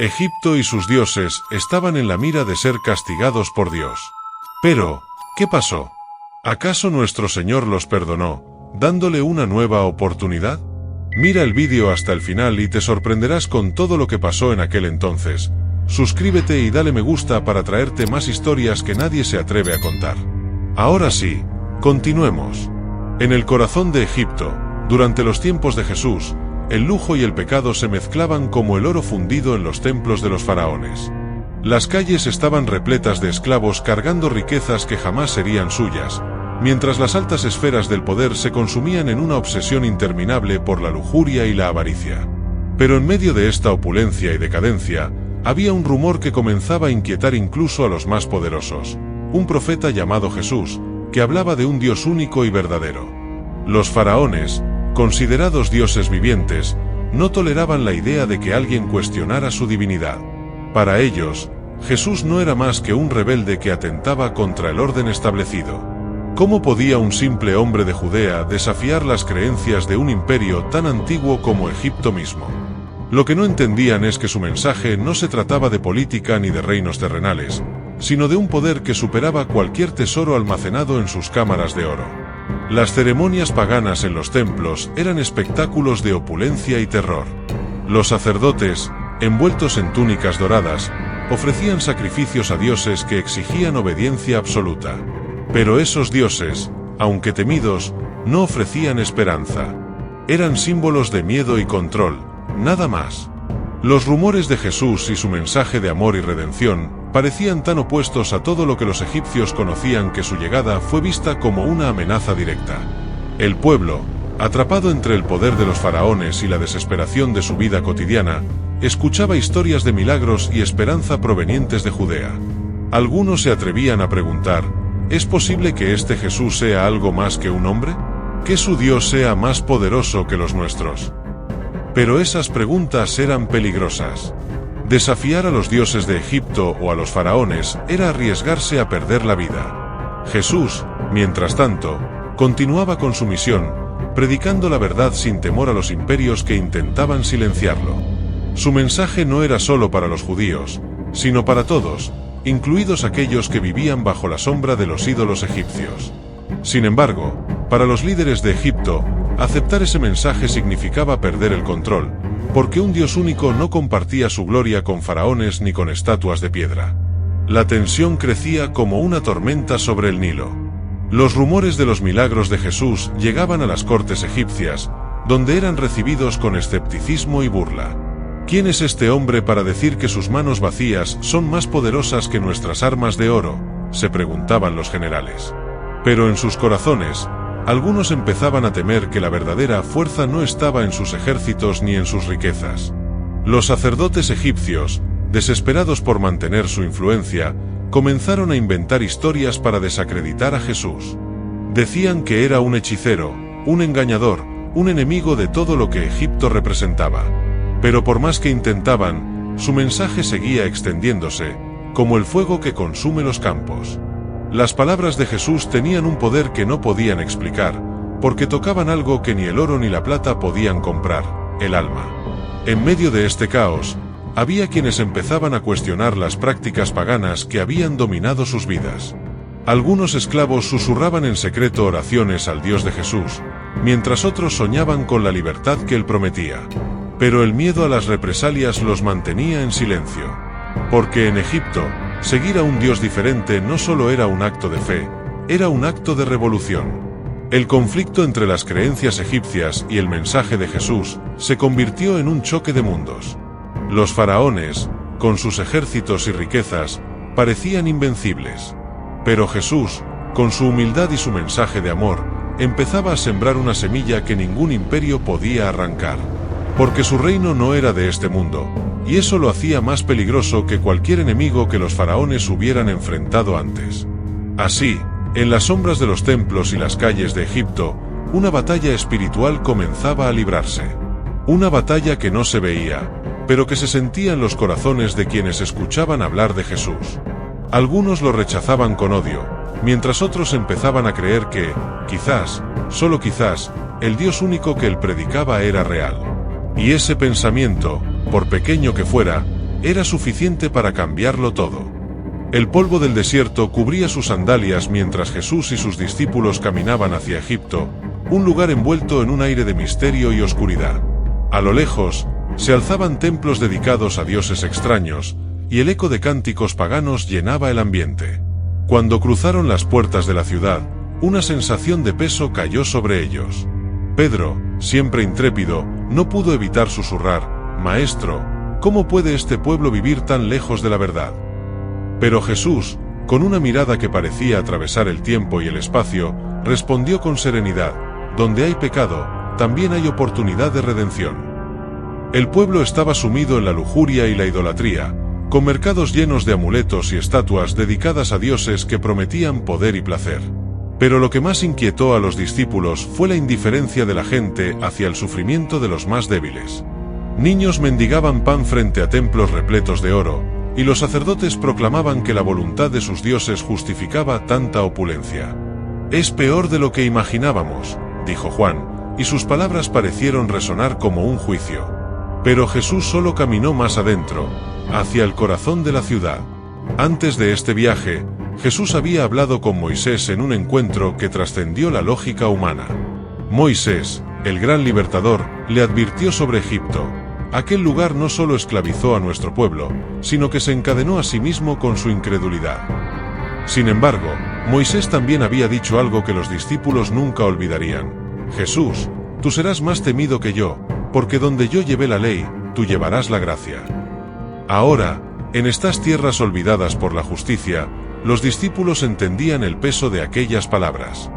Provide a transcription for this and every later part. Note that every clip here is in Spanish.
Egipto y sus dioses estaban en la mira de ser castigados por Dios. Pero, ¿qué pasó? ¿Acaso nuestro Señor los perdonó, dándole una nueva oportunidad? Mira el vídeo hasta el final y te sorprenderás con todo lo que pasó en aquel entonces. Suscríbete y dale me gusta para traerte más historias que nadie se atreve a contar. Ahora sí, continuemos. En el corazón de Egipto, durante los tiempos de Jesús, el lujo y el pecado se mezclaban como el oro fundido en los templos de los faraones. Las calles estaban repletas de esclavos cargando riquezas que jamás serían suyas, mientras las altas esferas del poder se consumían en una obsesión interminable por la lujuria y la avaricia. Pero en medio de esta opulencia y decadencia, había un rumor que comenzaba a inquietar incluso a los más poderosos, un profeta llamado Jesús, que hablaba de un Dios único y verdadero. Los faraones, considerados dioses vivientes, no toleraban la idea de que alguien cuestionara su divinidad. Para ellos, Jesús no era más que un rebelde que atentaba contra el orden establecido. ¿Cómo podía un simple hombre de Judea desafiar las creencias de un imperio tan antiguo como Egipto mismo? Lo que no entendían es que su mensaje no se trataba de política ni de reinos terrenales, sino de un poder que superaba cualquier tesoro almacenado en sus cámaras de oro. Las ceremonias paganas en los templos eran espectáculos de opulencia y terror. Los sacerdotes, envueltos en túnicas doradas, ofrecían sacrificios a dioses que exigían obediencia absoluta. Pero esos dioses, aunque temidos, no ofrecían esperanza. Eran símbolos de miedo y control, nada más. Los rumores de Jesús y su mensaje de amor y redención parecían tan opuestos a todo lo que los egipcios conocían que su llegada fue vista como una amenaza directa. El pueblo, atrapado entre el poder de los faraones y la desesperación de su vida cotidiana, escuchaba historias de milagros y esperanza provenientes de Judea. Algunos se atrevían a preguntar: ¿es posible que este Jesús sea algo más que un hombre? ¿Que su Dios sea más poderoso que los nuestros? Pero esas preguntas eran peligrosas. Desafiar a los dioses de Egipto o a los faraones era arriesgarse a perder la vida. Jesús, mientras tanto, continuaba con su misión, predicando la verdad sin temor a los imperios que intentaban silenciarlo. Su mensaje no era solo para los judíos, sino para todos, incluidos aquellos que vivían bajo la sombra de los ídolos egipcios. Sin embargo, para los líderes de Egipto, aceptar ese mensaje significaba perder el control, porque un Dios único no compartía su gloria con faraones ni con estatuas de piedra. La tensión crecía como una tormenta sobre el Nilo. Los rumores de los milagros de Jesús llegaban a las cortes egipcias, donde eran recibidos con escepticismo y burla. ¿Quién es este hombre para decir que sus manos vacías son más poderosas que nuestras armas de oro?, se preguntaban los generales. Pero en sus corazones, algunos empezaban a temer que la verdadera fuerza no estaba en sus ejércitos ni en sus riquezas. Los sacerdotes egipcios, desesperados por mantener su influencia, comenzaron a inventar historias para desacreditar a Jesús. Decían que era un hechicero, un engañador, un enemigo de todo lo que Egipto representaba. Pero por más que intentaban, su mensaje seguía extendiéndose, como el fuego que consume los campos. Las palabras de Jesús tenían un poder que no podían explicar, porque tocaban algo que ni el oro ni la plata podían comprar: el alma. En medio de este caos, había quienes empezaban a cuestionar las prácticas paganas que habían dominado sus vidas. Algunos esclavos susurraban en secreto oraciones al Dios de Jesús, mientras otros soñaban con la libertad que él prometía. Pero el miedo a las represalias los mantenía en silencio. Porque en Egipto, seguir a un Dios diferente no solo era un acto de fe, era un acto de revolución. El conflicto entre las creencias egipcias y el mensaje de Jesús se convirtió en un choque de mundos. Los faraones, con sus ejércitos y riquezas, parecían invencibles. Pero Jesús, con su humildad y su mensaje de amor, empezaba a sembrar una semilla que ningún imperio podía arrancar. Porque su reino no era de este mundo, y eso lo hacía más peligroso que cualquier enemigo que los faraones hubieran enfrentado antes. Así, en las sombras de los templos y las calles de Egipto, una batalla espiritual comenzaba a librarse. Una batalla que no se veía, pero que se sentía en los corazones de quienes escuchaban hablar de Jesús. Algunos lo rechazaban con odio, mientras otros empezaban a creer que, quizás, solo quizás, el Dios único que él predicaba era real. Y ese pensamiento, por pequeño que fuera, era suficiente para cambiarlo todo. El polvo del desierto cubría sus sandalias mientras Jesús y sus discípulos caminaban hacia Egipto, un lugar envuelto en un aire de misterio y oscuridad. A lo lejos, se alzaban templos dedicados a dioses extraños, y el eco de cánticos paganos llenaba el ambiente. Cuando cruzaron las puertas de la ciudad, una sensación de peso cayó sobre ellos. Pedro, siempre intrépido, no pudo evitar susurrar: «Maestro, ¿cómo puede este pueblo vivir tan lejos de la verdad?». Pero Jesús, con una mirada que parecía atravesar el tiempo y el espacio, respondió con serenidad: «Donde hay pecado, también hay oportunidad de redención». El pueblo estaba sumido en la lujuria y la idolatría, con mercados llenos de amuletos y estatuas dedicadas a dioses que prometían poder y placer. Pero lo que más inquietó a los discípulos fue la indiferencia de la gente hacia el sufrimiento de los más débiles. Niños mendigaban pan frente a templos repletos de oro, y los sacerdotes proclamaban que la voluntad de sus dioses justificaba tanta opulencia. «Es peor de lo que imaginábamos», dijo Juan, y sus palabras parecieron resonar como un juicio. Pero Jesús solo caminó más adentro, hacia el corazón de la ciudad. Antes de este viaje, Jesús había hablado con Moisés en un encuentro que trascendió la lógica humana. Moisés, el gran libertador, le advirtió sobre Egipto. Aquel lugar no solo esclavizó a nuestro pueblo, sino que se encadenó a sí mismo con su incredulidad. Sin embargo, Moisés también había dicho algo que los discípulos nunca olvidarían: «Jesús, tú serás más temido que yo, porque donde yo llevé la ley, tú llevarás la gracia». Ahora, en estas tierras olvidadas por la justicia, los discípulos entendían el peso de aquellas palabras.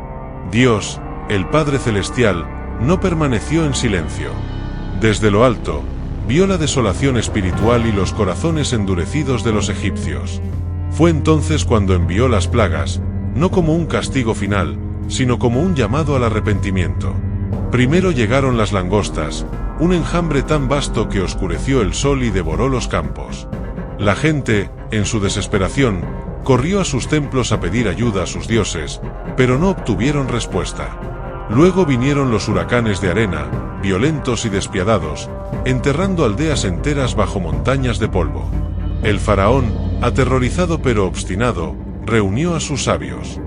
Dios, el Padre Celestial, no permaneció en silencio. Desde lo alto, vio la desolación espiritual y los corazones endurecidos de los egipcios. Fue entonces cuando envió las plagas, no como un castigo final, sino como un llamado al arrepentimiento. Primero llegaron las langostas, un enjambre tan vasto que oscureció el sol y devoró los campos. La gente, en su desesperación, corrió a sus templos a pedir ayuda a sus dioses, pero no obtuvieron respuesta. Luego vinieron los huracanes de arena, violentos y despiadados, enterrando aldeas enteras bajo montañas de polvo. El faraón, aterrorizado pero obstinado, reunió a sus sabios.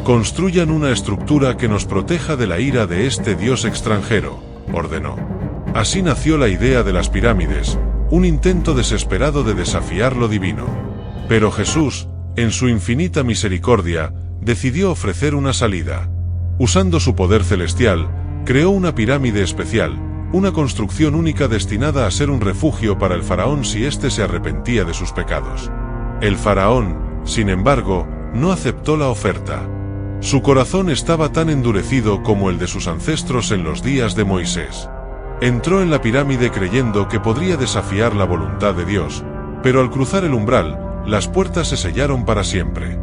«Construyan una estructura que nos proteja de la ira de este dios extranjero», ordenó. Así nació la idea de las pirámides, un intento desesperado de desafiar lo divino. Pero Jesús, en su infinita misericordia, decidió ofrecer una salida. Usando su poder celestial, creó una pirámide especial, una construcción única destinada a ser un refugio para el faraón si éste se arrepentía de sus pecados. El faraón, sin embargo, no aceptó la oferta. Su corazón estaba tan endurecido como el de sus ancestros en los días de Moisés. Entró en la pirámide creyendo que podría desafiar la voluntad de Dios, pero al cruzar el umbral, las puertas se sellaron para siempre.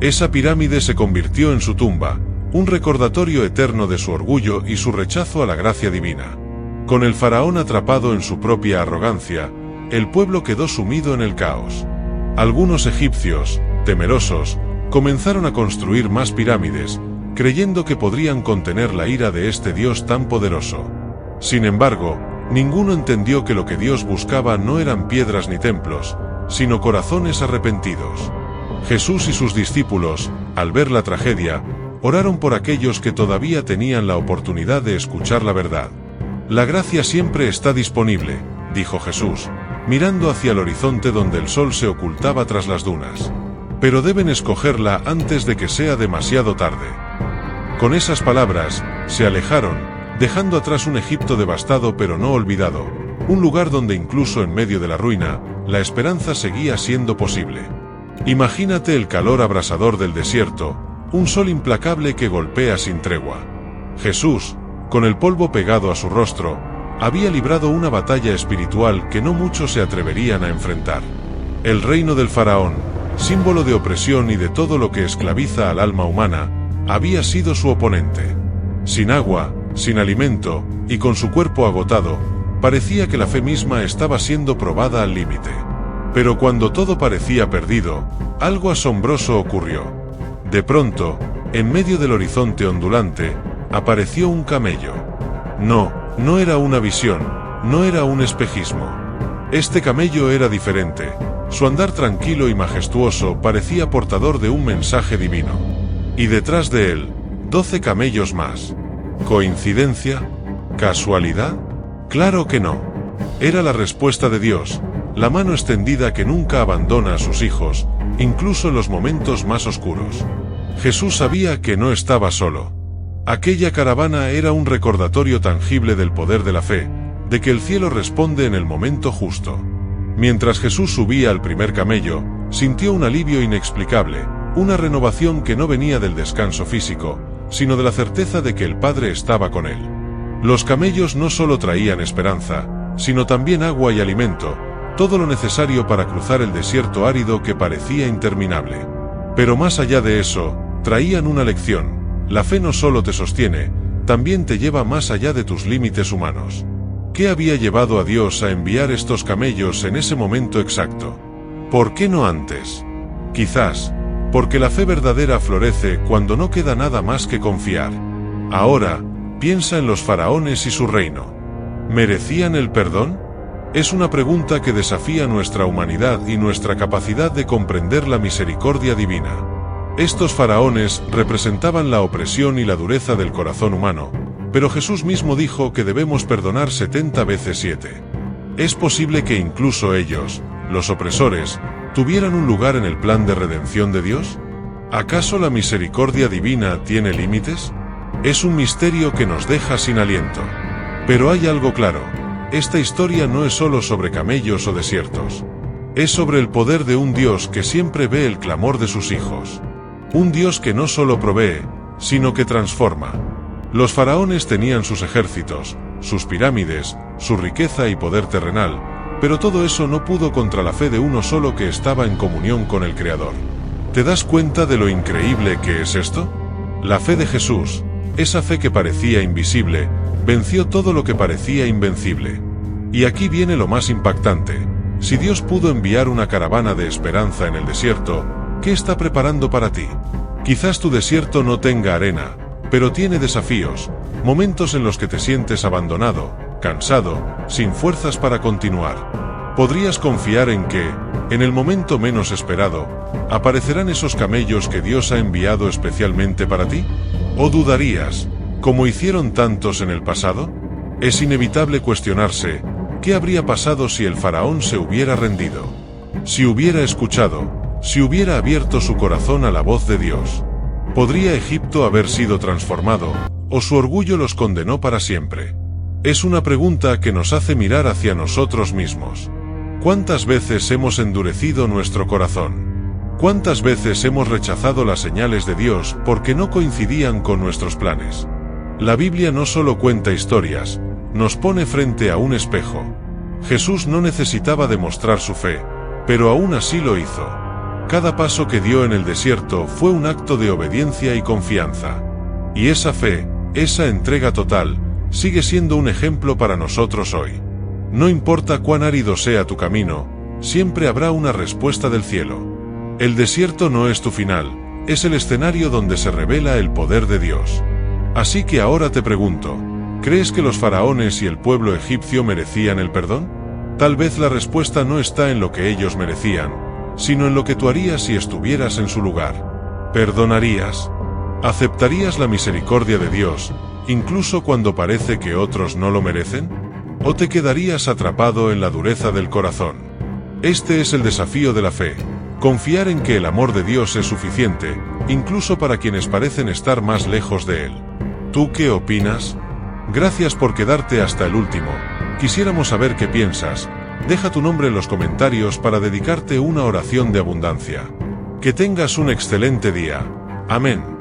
Esa pirámide se convirtió en su tumba, un recordatorio eterno de su orgullo y su rechazo a la gracia divina. Con el faraón atrapado en su propia arrogancia, el pueblo quedó sumido en el caos. Algunos egipcios, temerosos, comenzaron a construir más pirámides, creyendo que podrían contener la ira de este Dios tan poderoso. Sin embargo, ninguno entendió que lo que Dios buscaba no eran piedras ni templos, sino corazones arrepentidos. Jesús y sus discípulos, al ver la tragedia, oraron por aquellos que todavía tenían la oportunidad de escuchar la verdad. «La gracia siempre está disponible», dijo Jesús, mirando hacia el horizonte donde el sol se ocultaba tras las dunas. «Pero deben escogerla antes de que sea demasiado tarde». Con esas palabras, se alejaron, dejando atrás un Egipto devastado pero no olvidado, un lugar donde incluso en medio de la ruina, la esperanza seguía siendo posible. Imagínate el calor abrasador del desierto, un sol implacable que golpea sin tregua. Jesús, con el polvo pegado a su rostro, había librado una batalla espiritual que no muchos se atreverían a enfrentar. El reino del faraón, símbolo de opresión y de todo lo que esclaviza al alma humana, había sido su oponente. Sin agua, sin alimento, y con su cuerpo agotado, parecía que la fe misma estaba siendo probada al límite. Pero cuando todo parecía perdido, algo asombroso ocurrió. De pronto, en medio del horizonte ondulante, apareció un camello. No era una visión, no era un espejismo. Este camello era diferente. Su andar tranquilo y majestuoso parecía portador de un mensaje divino. Y detrás de él, 12 camellos más. ¿Coincidencia? ¿Casualidad? Claro que no. Era la respuesta de Dios, la mano extendida que nunca abandona a sus hijos, incluso en los momentos más oscuros. Jesús sabía que no estaba solo. Aquella caravana era un recordatorio tangible del poder de la fe, de que el cielo responde en el momento justo. Mientras Jesús subía al primer camello, sintió un alivio inexplicable, una renovación que no venía del descanso físico, sino de la certeza de que el Padre estaba con él. Los camellos no solo traían esperanza, sino también agua y alimento, todo lo necesario para cruzar el desierto árido que parecía interminable. Pero más allá de eso, traían una lección. La fe no solo te sostiene, también te lleva más allá de tus límites humanos. ¿Qué había llevado a Dios a enviar estos camellos en ese momento exacto? ¿Por qué no antes? Quizás, porque la fe verdadera florece cuando no queda nada más que confiar. Ahora, piensa en los faraones y su reino. ¿Merecían el perdón? Es una pregunta que desafía nuestra humanidad y nuestra capacidad de comprender la misericordia divina. Estos faraones representaban la opresión y la dureza del corazón humano, pero Jesús mismo dijo que debemos perdonar 70 veces 7. ¿Es posible que incluso ellos, los opresores, tuvieran un lugar en el plan de redención de Dios? ¿Acaso la misericordia divina tiene límites? Es un misterio que nos deja sin aliento. Pero hay algo claro, esta historia no es solo sobre camellos o desiertos. Es sobre el poder de un Dios que siempre ve el clamor de sus hijos. Un Dios que no solo provee, sino que transforma. Los faraones tenían sus ejércitos, sus pirámides, su riqueza y poder terrenal, pero todo eso no pudo contra la fe de uno solo que estaba en comunión con el Creador. ¿Te das cuenta de lo increíble que es esto? La fe de Jesús, esa fe que parecía invisible, venció todo lo que parecía invencible. Y aquí viene lo más impactante. Si Dios pudo enviar una caravana de esperanza en el desierto, ¿qué está preparando para ti? Quizás tu desierto no tenga arena, pero tiene desafíos, momentos en los que te sientes abandonado, cansado, sin fuerzas para continuar. ¿Podrías confiar en que, en el momento menos esperado, aparecerán esos camellos que Dios ha enviado especialmente para ti? ¿O dudarías, como hicieron tantos en el pasado? Es inevitable cuestionarse, ¿qué habría pasado si el faraón se hubiera rendido? Si hubiera escuchado, si hubiera abierto su corazón a la voz de Dios. ¿Podría Egipto haber sido transformado, o su orgullo los condenó para siempre? Es una pregunta que nos hace mirar hacia nosotros mismos. ¿Cuántas veces hemos endurecido nuestro corazón? ¿Cuántas veces hemos rechazado las señales de Dios porque no coincidían con nuestros planes? La Biblia no solo cuenta historias, nos pone frente a un espejo. Jesús no necesitaba demostrar su fe, pero aún así lo hizo. Cada paso que dio en el desierto fue un acto de obediencia y confianza. Y esa fe, esa entrega total, sigue siendo un ejemplo para nosotros hoy. No importa cuán árido sea tu camino, siempre habrá una respuesta del cielo. El desierto no es tu final, es el escenario donde se revela el poder de Dios. Así que ahora te pregunto, ¿crees que los faraones y el pueblo egipcio merecían el perdón? Tal vez la respuesta no está en lo que ellos merecían, sino en lo que tú harías si estuvieras en su lugar. ¿Perdonarías? ¿Aceptarías la misericordia de Dios, incluso cuando parece que otros no lo merecen? ¿O te quedarías atrapado en la dureza del corazón? Este es el desafío de la fe, confiar en que el amor de Dios es suficiente, incluso para quienes parecen estar más lejos de Él. ¿Tú qué opinas? Gracias por quedarte hasta el último. Quisiéramos saber qué piensas. Deja tu nombre en los comentarios para dedicarte una oración de abundancia. Que tengas un excelente día. Amén.